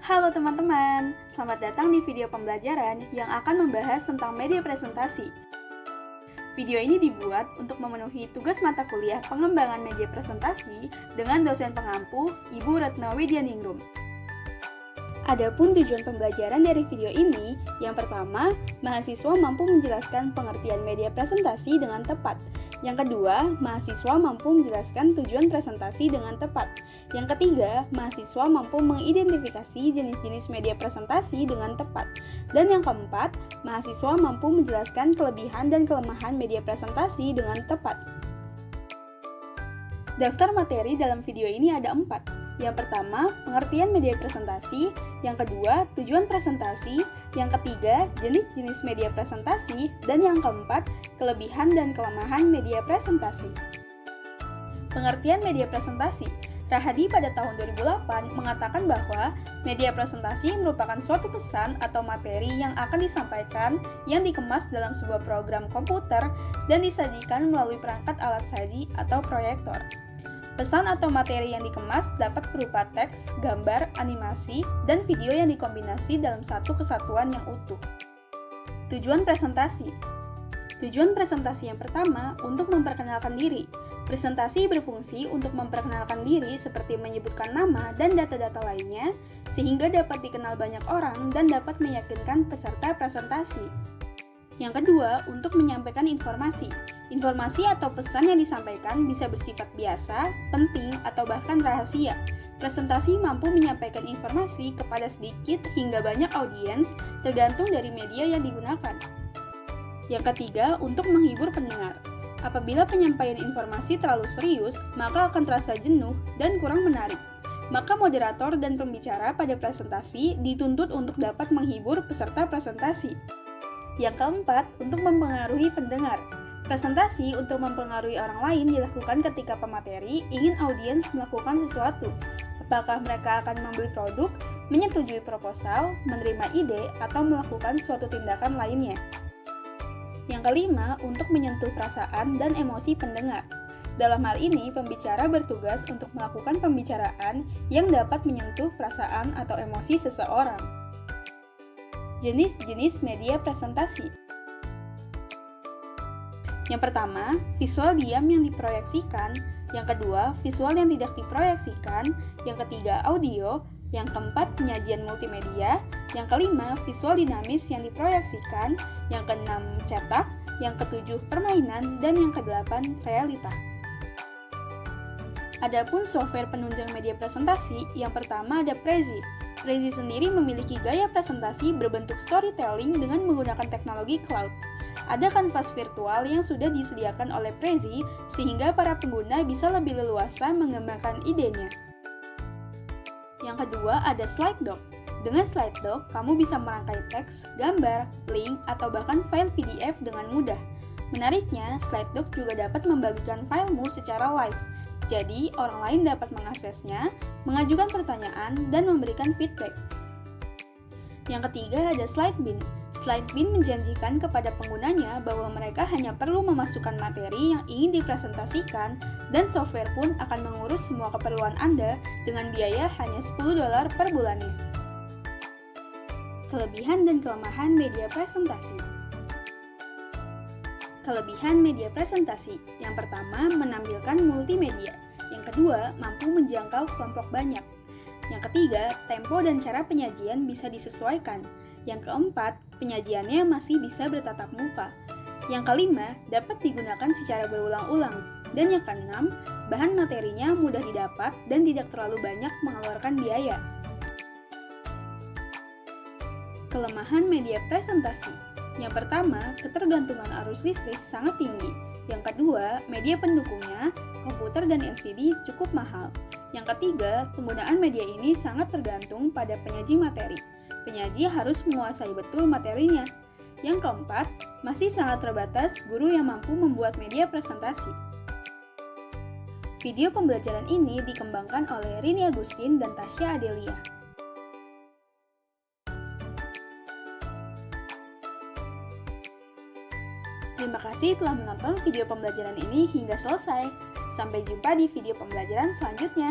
Halo teman-teman, selamat datang di video pembelajaran yang akan membahas tentang media presentasi. Video ini dibuat untuk memenuhi tugas mata kuliah pengembangan media presentasi dengan dosen pengampu Ibu Retno Widianingrum. Adapun tujuan pembelajaran dari video ini, yang pertama, mahasiswa mampu menjelaskan pengertian media presentasi dengan tepat. Yang kedua, mahasiswa mampu menjelaskan tujuan presentasi dengan tepat. Yang ketiga, mahasiswa mampu mengidentifikasi jenis-jenis media presentasi dengan tepat. Dan yang keempat, mahasiswa mampu menjelaskan kelebihan dan kelemahan media presentasi dengan tepat. Daftar materi dalam video ini ada 4. Yang pertama, pengertian media presentasi. Yang kedua, tujuan presentasi. Yang ketiga, jenis-jenis media presentasi. Dan yang keempat, kelebihan dan kelemahan media presentasi. Pengertian media presentasi. Rahadi pada tahun 2008 mengatakan bahwa media presentasi merupakan suatu pesan atau materi yang akan disampaikan yang dikemas dalam sebuah program komputer dan disajikan melalui perangkat alat saji atau proyektor. Pesan atau materi yang dikemas dapat berupa teks, gambar, animasi, dan video yang dikombinasi dalam satu kesatuan yang utuh. Tujuan presentasi. Tujuan presentasi yang pertama untuk memperkenalkan diri. Presentasi berfungsi untuk memperkenalkan diri seperti menyebutkan nama dan data-data lainnya, sehingga dapat dikenal banyak orang dan dapat meyakinkan peserta presentasi. Yang kedua, untuk menyampaikan informasi. Informasi atau pesan yang disampaikan bisa bersifat biasa, penting, atau bahkan rahasia. Presentasi mampu menyampaikan informasi kepada sedikit hingga banyak audiens, tergantung dari media yang digunakan. Yang ketiga, untuk menghibur pendengar. Apabila penyampaian informasi terlalu serius, maka akan terasa jenuh dan kurang menarik. Maka moderator dan pembicara pada presentasi dituntut untuk dapat menghibur peserta presentasi. Yang keempat, untuk mempengaruhi pendengar. Presentasi untuk mempengaruhi orang lain dilakukan ketika pemateri ingin audiens melakukan sesuatu. Apakah mereka akan membeli produk, menyetujui proposal, menerima ide, atau melakukan suatu tindakan lainnya. Yang kelima, untuk menyentuh perasaan dan emosi pendengar. Dalam hal ini, pembicara bertugas untuk melakukan pembicaraan yang dapat menyentuh perasaan atau emosi seseorang. Jenis-jenis media presentasi. Yang pertama, visual diam yang diproyeksikan. Yang kedua, visual yang tidak diproyeksikan. Yang ketiga, audio. Yang keempat, penyajian multimedia. Yang kelima, visual dinamis yang diproyeksikan. Yang keenam, cetak. Yang ketujuh, permainan. Dan yang kedelapan, realita. Adapun software penunjang media presentasi, yang pertama ada Prezi. Prezi sendiri memiliki gaya presentasi berbentuk storytelling dengan menggunakan teknologi cloud. Ada kanvas virtual yang sudah disediakan oleh Prezi sehingga para pengguna bisa lebih leluasa mengembangkan idenya. Yang kedua ada Slido. Dengan Slido, kamu bisa merangkai teks, gambar, link, atau bahkan file PDF dengan mudah. Menariknya, Slido juga dapat membagikan filemu secara live. Jadi, orang lain dapat mengaksesnya, mengajukan pertanyaan, dan memberikan feedback. Yang ketiga ada Slidebin. Slidebin menjanjikan kepada penggunanya bahwa mereka hanya perlu memasukkan materi yang ingin dipresentasikan, dan software pun akan mengurus semua keperluan Anda dengan biaya hanya $10 per bulannya. Kelebihan dan kelemahan media presentasi. Kelebihan media presentasi. Yang pertama, menampilkan multimedia. Yang kedua, mampu menjangkau kelompok banyak. Yang ketiga, tempo dan cara penyajian bisa disesuaikan. Yang keempat, penyajiannya masih bisa bertatap muka. Yang kelima, dapat digunakan secara berulang-ulang. Dan yang keenam, bahan materinya mudah didapat dan tidak terlalu banyak mengeluarkan biaya. Kelemahan media presentasi. Yang pertama, ketergantungan arus listrik sangat tinggi. Yang kedua, media pendukungnya, komputer dan LCD cukup mahal. Yang ketiga, penggunaan media ini sangat tergantung pada penyaji materi. Penyaji harus menguasai betul materinya. Yang keempat, masih sangat terbatas guru yang mampu membuat media presentasi. Video pembelajaran ini dikembangkan oleh Rini Agustin dan Tasya Adelia. Terima kasih telah menonton video pembelajaran ini hingga selesai. Sampai jumpa di video pembelajaran selanjutnya.